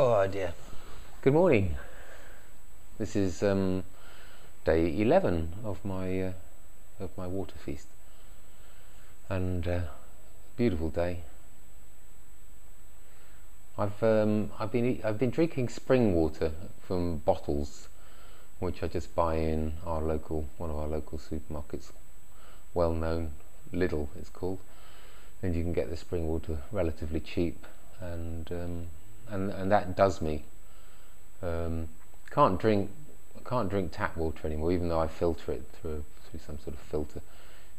Oh dear. Good morning. This is day 11 of my water feast, and beautiful day. I've been drinking spring water from bottles, which I just buy in one of our local supermarkets, well known, Lidl it's called, and you can get the spring water relatively cheap, and that does me. Can't drink tap water anymore, even though I filter it through some sort of filter.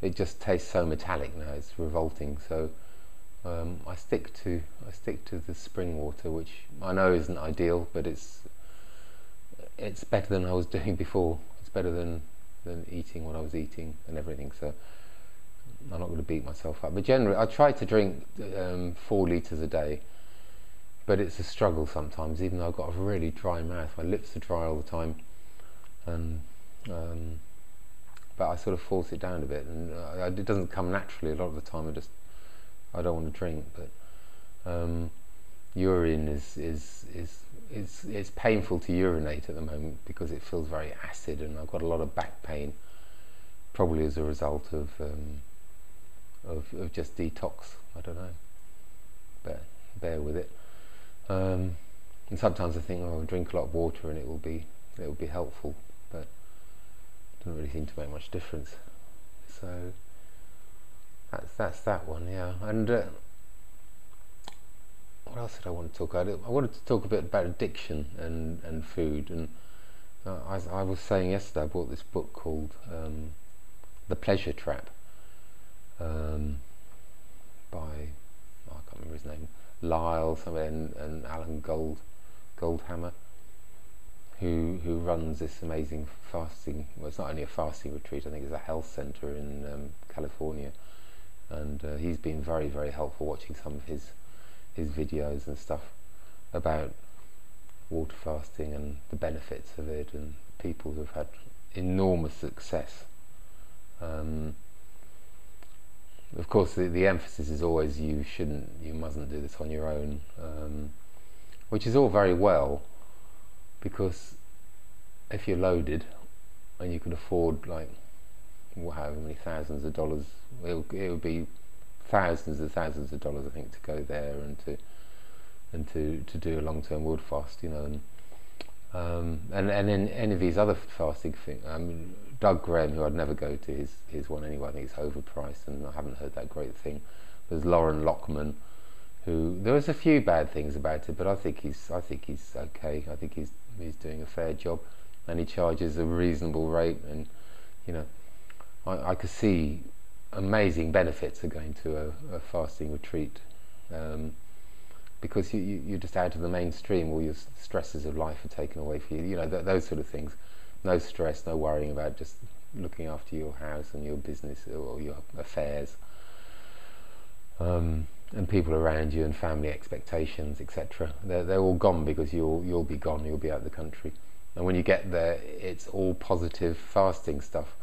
It just tastes so metallic now; it's revolting. So I stick to the spring water, which I know isn't ideal, but it's better than I was doing before. It's better than eating what I was eating and everything. So I'm not going to beat myself up. But generally, I try to drink 4 litres a day. But it's a struggle sometimes, even though I've got a really dry mouth. My lips are dry all the time, and but I sort of force it down a bit, and it doesn't come naturally a lot of the time. I don't want to drink, but urine it's painful to urinate at the moment because it feels very acid, and I've got a lot of back pain, probably as a result of just detox. I don't know, but bear with it. And sometimes I think, I'll drink a lot of water and it will be helpful, but it doesn't really seem to make much difference. So that's that one, yeah. And what else did I want to talk about? I wanted to talk a bit about addiction and food. And I was saying yesterday, I bought this book called The Pleasure Trap, by, I can't remember his name, Lyle and Alan Goldhammer, who runs this amazing fasting. Well, it's not only a fasting retreat. I think it's a health centre in California, and he's been very, very helpful. Watching some of his videos and stuff about water fasting and the benefits of it, and people who've had enormous success. Of course, the emphasis is always you mustn't do this on your own, which is all very well, because if you're loaded and you can afford, like, however many thousands of dollars, it would be thousands of dollars, I think, to go there and to do a long-term water fast, and then any of these other fasting things. Doug Graham, who I'd never go to his one anyway. I think it's overpriced, and I haven't heard that great thing. There's Lauren Lockman, who there was a few bad things about it, but I think he's okay. I think he's doing a fair job, and he charges a reasonable rate. And I could see amazing benefits of going to a fasting retreat, because you're just out of the mainstream. All your stresses of life are taken away from you. Those sort of things. No stress, no worrying about just looking after your house and your business or your affairs, and people around you and family expectations, etc. They're all gone, because you'll be gone. You'll be out of the country, and when you get there, it's all positive fasting stuff.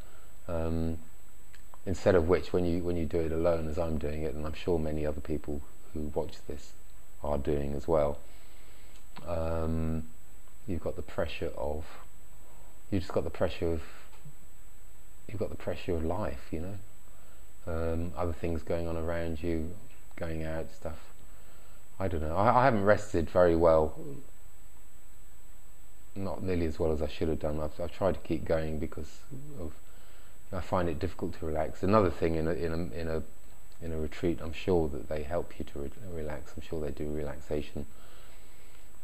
Instead of which, when you do it alone, as I'm doing it, and I'm sure many other people who watch this are doing as well, you've got the pressure of life, other things going on around you, going out, stuff. I don't know. I haven't rested very well, not nearly as well as I should have done. I've tried to keep going because I find it difficult to relax. Another thing in a retreat, I'm sure that they help you to relax. I'm sure they do relaxation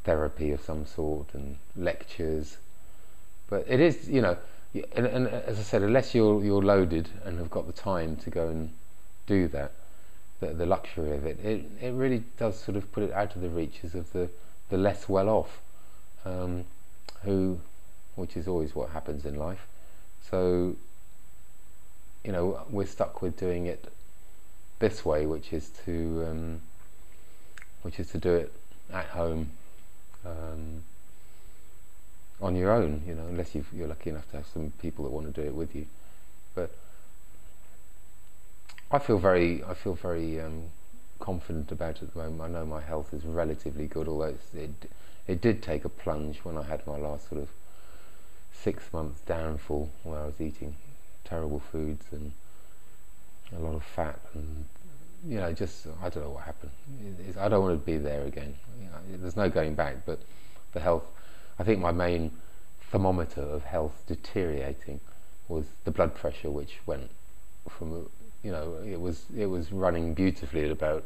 therapy of some sort and lectures. But it is, and as I said, unless you're loaded and have got the time to go and do that, the luxury of it, it really does sort of put it out of the reaches of the less well off, which is always what happens in life. So, we're stuck with doing it this way, which is to do it at home. On your own, unless you're lucky enough to have some people that want to do it with you. But I feel very confident about it at the moment. I know my health is relatively good, although it did take a plunge when I had my last sort of 6 month downfall, where I was eating terrible foods and a lot of fat, and just I don't know what happened. I don't want to be there again. There's no going back. But the health, I think my main thermometer of health deteriorating was the blood pressure, which went from it was running beautifully at about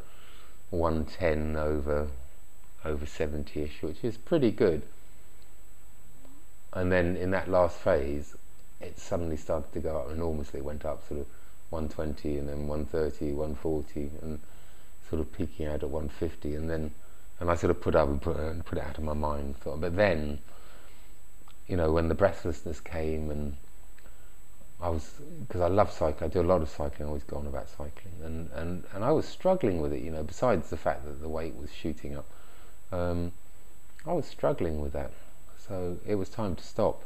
110 over 70ish, which is pretty good. And then in that last phase, it suddenly started to go up enormously. It went up sort of 120 and then 130, 140, and sort of peaking out at 150. And I sort of put it out of my mind. But then, when the breathlessness came, and because I love cycling, I do a lot of cycling, I always go on about cycling, and I was struggling with it, besides the fact that the weight was shooting up, I was struggling with that. So it was time to stop.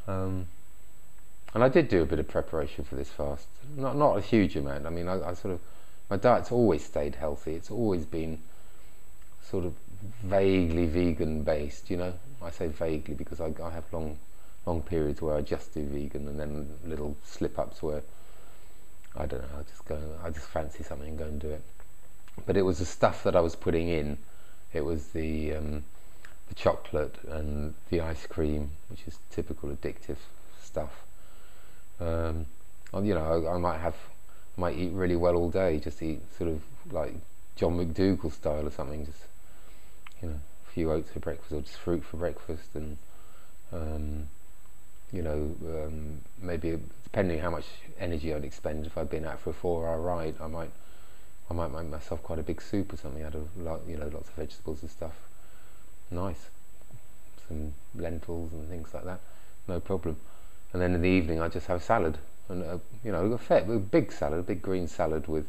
And I did do a bit of preparation for this fast. Not a huge amount. I mean, I sort of, my diet's always stayed healthy. It's always been sort of vaguely vegan based, I say vaguely because I have long periods where I just do vegan, and then little slip ups where I don't know, I just fancy something and go and do it. But it was the stuff that I was putting in. It was the chocolate and the ice cream, which is typical addictive stuff. I might eat really well all day, just eat sort of like John McDougall style or something, just a few oats for breakfast or just fruit for breakfast, and maybe depending how much energy I'd expend. If I'd been out for a 4-hour ride, I might make myself quite a big soup or something out of lots of vegetables and stuff. Nice, some lentils and things like that, no problem. And then in the evening I just have salad, and a big salad, a big green salad with.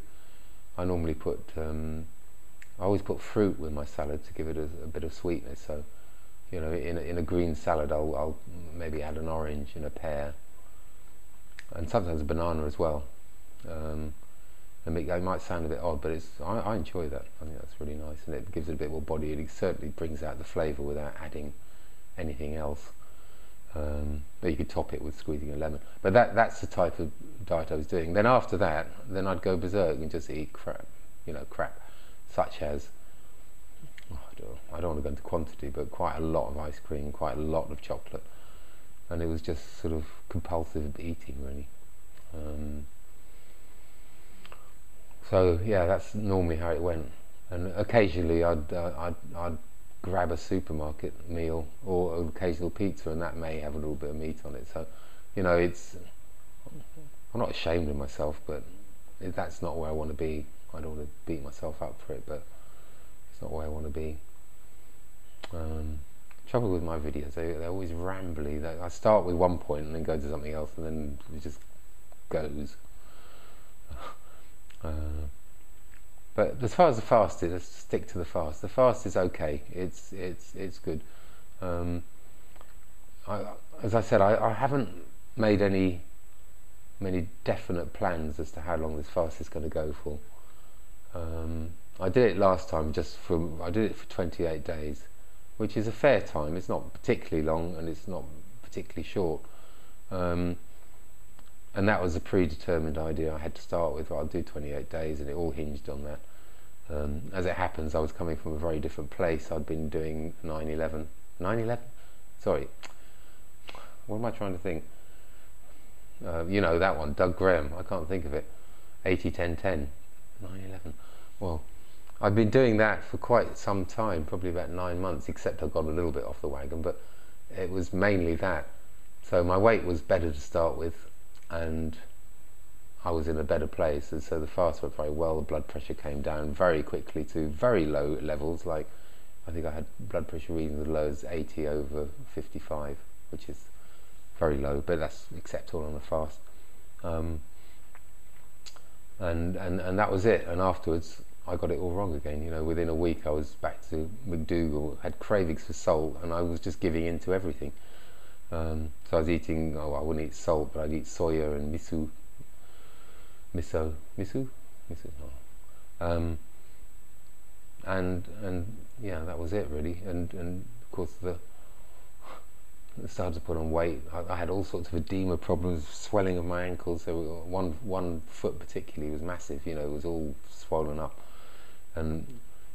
I normally put I always put fruit with my salad to give it a bit of sweetness. So in a green salad I'll maybe add an orange and a pear, and sometimes a banana as well. It might sound a bit odd, but I enjoy that. I think that's really nice, and it gives it a bit more body. It certainly brings out the flavour without adding anything else. But you could top it with squeezing a lemon. But that's the type of diet I was doing. Then after that, I'd go berserk and just eat crap, such as, I don't want to go into quantity, but quite a lot of ice cream, quite a lot of chocolate, and it was just sort of compulsive eating, really. So yeah, that's normally how it went. And occasionally I'd grab a supermarket meal or an occasional pizza, and that may have a little bit of meat on it. So I'm not ashamed of myself, but that's not where I want to be. I don't want to beat myself up for it, but it's not where I want to be. Trouble with my videos, they're always rambly. I start with one point and then go to something else, and then it just goes. But as far as the fast is, let's stick to the fast. The fast is okay. It's good. As I said, I haven't made many definite plans as to how long this fast is going to go for. I did it last time. I did it for 28 days, which is a fair time. It's not particularly long and it's not particularly short. And that was a predetermined idea I had to start with. I'll do 28 days, and it all hinged on that. As it happens, I was coming from a very different place. I'd been doing 9/11. 9/11? Sorry. What am I trying to think? That one, Doug Graham. I can't think of it. 80-10-10. 9/11. Well, I've been doing that for quite some time, probably about 9 months, except I got a little bit off the wagon, but it was mainly that. So my weight was better to start with, and I was in a better place, and so the fast went very well. The blood pressure came down very quickly to very low levels, like I think I had blood pressure readings as low as 80/55, which is very low, but that's acceptable on a fast. And that was it. And afterwards I got it all wrong again. Within a week I was back to McDougall, had cravings for salt, and I was just giving in to everything. So I was eating, I wouldn't eat salt, but I'd eat soya and miso. um, and yeah, that was it really. And of course I started to put on weight. I had all sorts of edema problems, swelling of my ankles. So one foot particularly was massive. You know, it was all swollen up. And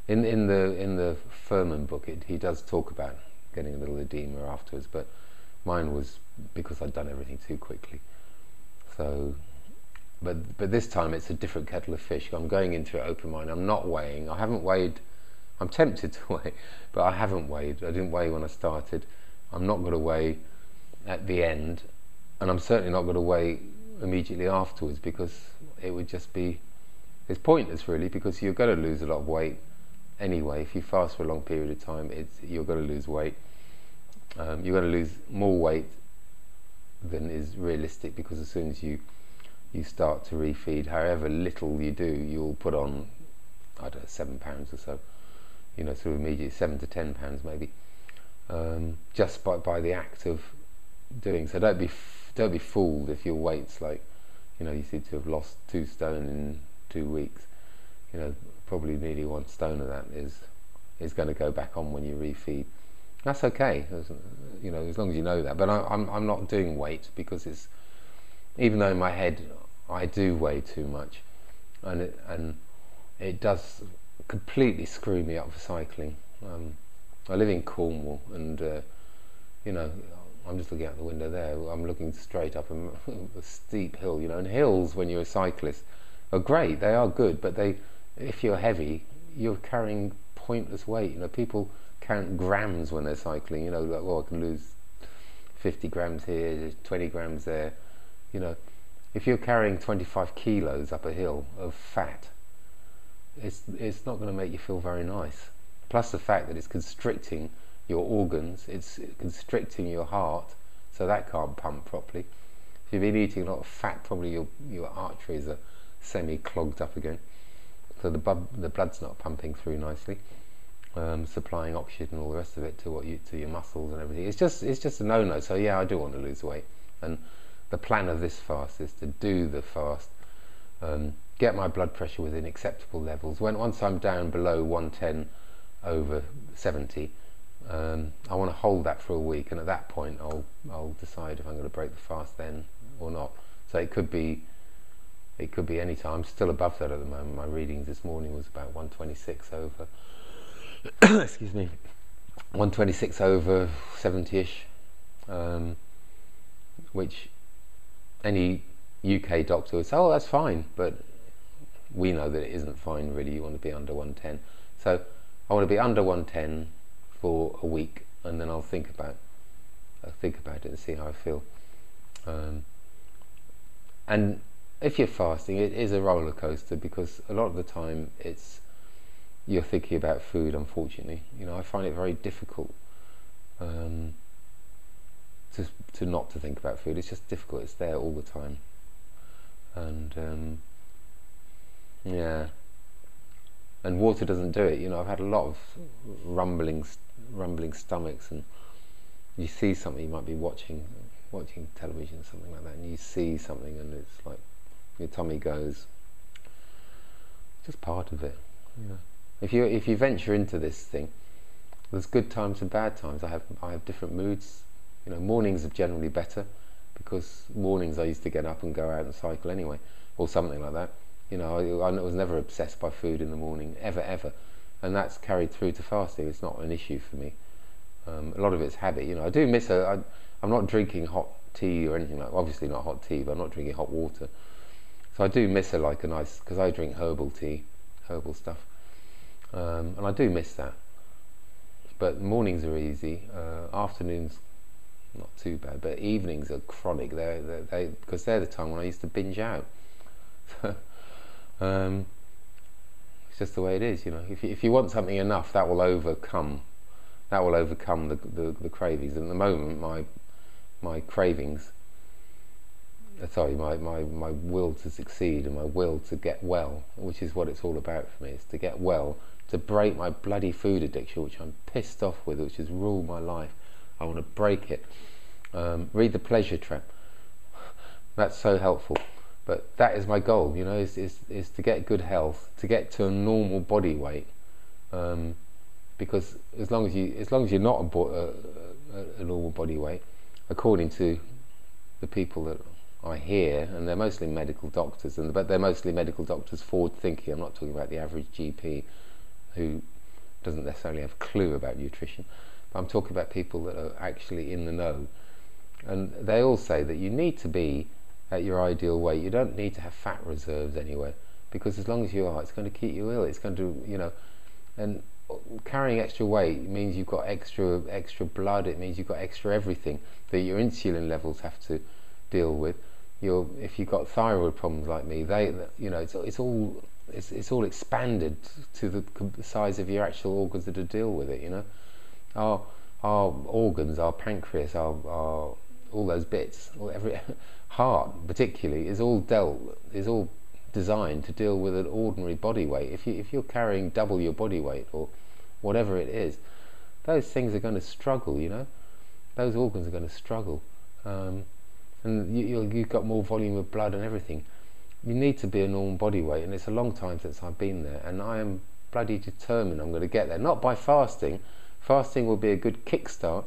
in the Furman book, he does talk about getting a little edema afterwards, but mine was because I'd done everything too quickly. So, but this time it's a different kettle of fish. I'm going into it open mind. I'm not weighing. I haven't weighed. I'm tempted to weigh, but I haven't weighed. I didn't weigh when I started. I'm not going to weigh at the end, and I'm certainly not going to weigh immediately afterwards, because it would just be, it's pointless really, because you're going to lose a lot of weight anyway. If you fast for a long period of time, you're going to lose weight. You're going to lose more weight than is realistic, because as soon as you start to refeed, however little you do, you'll put on, I don't know, 7 pounds or so, you know, sort of immediately 7 to 10 pounds maybe, just by the act of doing so. Don't be fooled if your weight's like, you know, you seem to have lost 2 stone in 2 weeks. You know, probably nearly 1 stone of that is going to go back on when you refeed. That's okay, you know, as long as you know that. But I'm not doing weight, because it's, even though in my head I do weigh too much, and it does completely screw me up for cycling. I live in Cornwall, and you know, I'm just looking out the window there. I'm looking straight up a steep hill, you know. And hills, when you're a cyclist, are great. They are good, but if you're heavy, you're carrying pointless weight. You know, people count grams when they're cycling. You know, like, oh, I can lose 50 grams here, 20 grams there. You know, if you're carrying 25 kilos up a hill of fat, it's not going to make you feel very nice. Plus the fact that it's constricting your organs, it's constricting your heart, so that can't pump properly. If you've been eating a lot of fat, probably your arteries are semi-clogged up again, so the blood's not pumping through nicely, supplying oxygen and all the rest of it to your muscles and everything. It's just a no-no. So yeah, I do want to lose weight, and the plan of this fast is to do the fast, get my blood pressure within acceptable levels. Once I'm down below 110/70, I want to hold that for a week, and at that point I'll decide if I'm going to break the fast then or not. So it could be any time. I'm still above that at the moment. My readings this morning was about 126 over excuse me, 126 over 70ish, which any UK doctor would say, oh, that's fine, but we know that it isn't fine really. You want to be under 110. So I want to be under 110 for a week, and then I'll think about it and see how I feel. And if you're fasting, it is a roller coaster, because a lot of the time you're thinking about food. Unfortunately, you know, I find it very difficult to not to think about food. It's just difficult. It's there all the time, and yeah. And water doesn't do it. You know, I've had a lot of rumbling stomachs, and you see something, you might be watching television, something like that, and you see something, and it's like your tummy goes. It's just part of it. You know, if you venture into this thing, there's good times and bad times. I have different moods. You know, mornings are generally better, because mornings I used to get up and go out and cycle anyway, or something like that. You know, I was never obsessed by food in the morning, ever, and that's carried through to fasting. It's not an issue for me. A lot of it's habit. You know, I do miss I'm not drinking hot tea or anything like. Obviously not hot tea, but I'm not drinking hot water. So I do miss a nice, because I drink herbal tea, herbal stuff, and I do miss that. But mornings are easy. Afternoons, not too bad, but evenings are chronic. Because they're the time when I used to binge out. It's just the way it is, you know. If you want something enough, that will overcome the cravings. And at the moment, my cravings, my will to succeed and my will to get well, which is what it's all about for me, is to get well, to break my bloody food addiction, which I'm pissed off with, which has ruled my life. I want to break it. Read The Pleasure Trap. That's so helpful. But that is my goal, you know, is to get good health, to get to a normal body weight, because as long as you're not a normal body weight, according to the people that I hear, and they're mostly medical doctors, but they're mostly medical doctors forward thinking. I'm not talking about the average GP who doesn't necessarily have a clue about nutrition, but I'm talking about people that are actually in the know, and they all say that you need to be at your ideal weight. You don't need to have fat reserves anywhere, because as long as you are, it's going to keep you ill. It's going to, you know, and carrying extra weight means you've got extra blood. It means you've got extra everything that your insulin levels have to deal with. If you've got thyroid problems like me, you know, it's all expanded to the size of your actual organs that deal with it. You know, our organs, our pancreas, our all those bits, every heart particularly, is all designed to deal with an ordinary body weight. If you're carrying double your body weight or whatever it is, those things are going to struggle. You know, those organs are going to struggle, and you've got more volume of blood and everything. You need to be a normal body weight, and it's a long time since I've been there, and I am bloody determined I'm going to get there. Not by fasting. Fasting will be a good kickstart,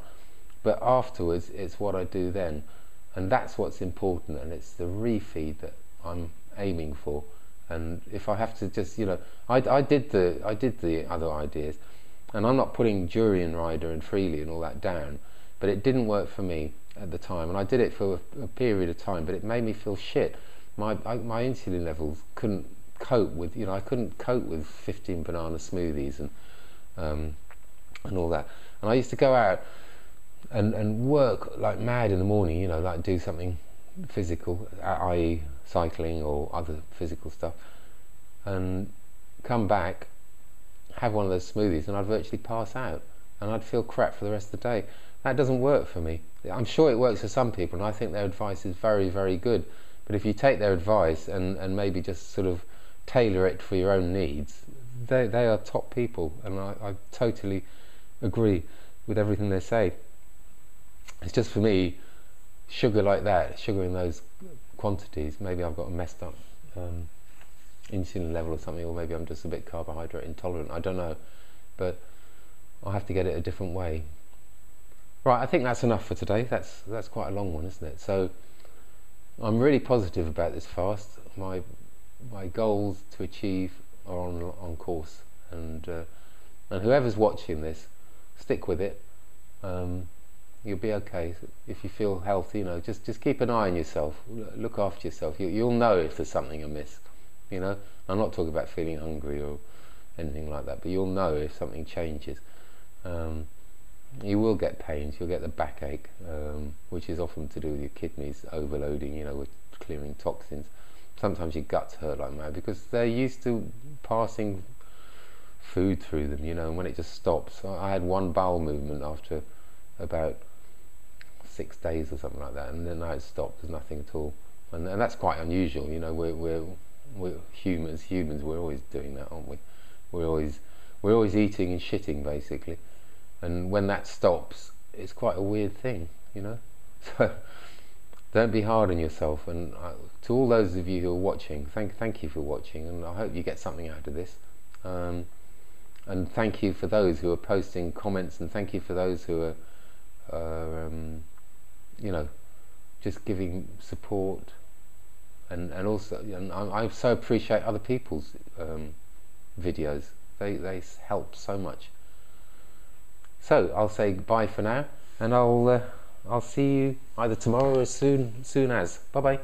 but afterwards it's what I do then, and that's what's important, and it's the refeed that I'm aiming for. And if I have to just, you know, I did the other ideas, and I'm not putting Durian Rider and Freely and all that down, but it didn't work for me at the time, and I did it for a period of time, but it made me feel shit. My insulin levels couldn't cope with, you know, I couldn't cope with 15 banana smoothies and all that. And I used to go out and work like mad in the morning, you know, like do something physical, i.e. cycling or other physical stuff, and come back, have one of those smoothies, and I'd virtually pass out, and I'd feel crap for the rest of the day. That doesn't work for me. I'm sure it works for some people, and I think their advice is very, very good. But if you take their advice and maybe just sort of tailor it for your own needs, they are top people, and I totally agree with everything they say. It's just, for me, sugar like that, sugar in those quantities, maybe I've got a messed up insulin level or something, or maybe I'm just a bit carbohydrate intolerant, I don't know, but I'll have to get it a different way. Right, I think that's enough for today. That's quite a long one, isn't it? So I'm really positive about this fast. My goals to achieve are on course, and whoever's watching this, stick with it. You'll be okay. If you feel healthy, you know, just keep an eye on yourself. Look after yourself. You'll know if there's something amiss. You know, I'm not talking about feeling hungry or anything like that, but you'll know if something changes. You will get pains. You'll get the backache, which is often to do with your kidneys overloading, you know, with clearing toxins. Sometimes your guts hurt like mad because they're used to passing food through them, you know, and when it just stops. I had one bowel movement after about 6 days or something like that, and then now it stopped. There's nothing at all, and that's quite unusual. You know, we're humans. We're always doing that, aren't we? We're always eating and shitting basically, and when that stops, it's quite a weird thing, you know. So don't be hard on yourself. And to all those of you who are watching, thank you for watching, and I hope you get something out of this. And thank you for those who are posting comments, and thank you for those who are you know, just giving support, and also, and I so appreciate other people's videos. They help so much. So I'll say bye for now, and I'll see you either tomorrow or as soon as. Bye bye.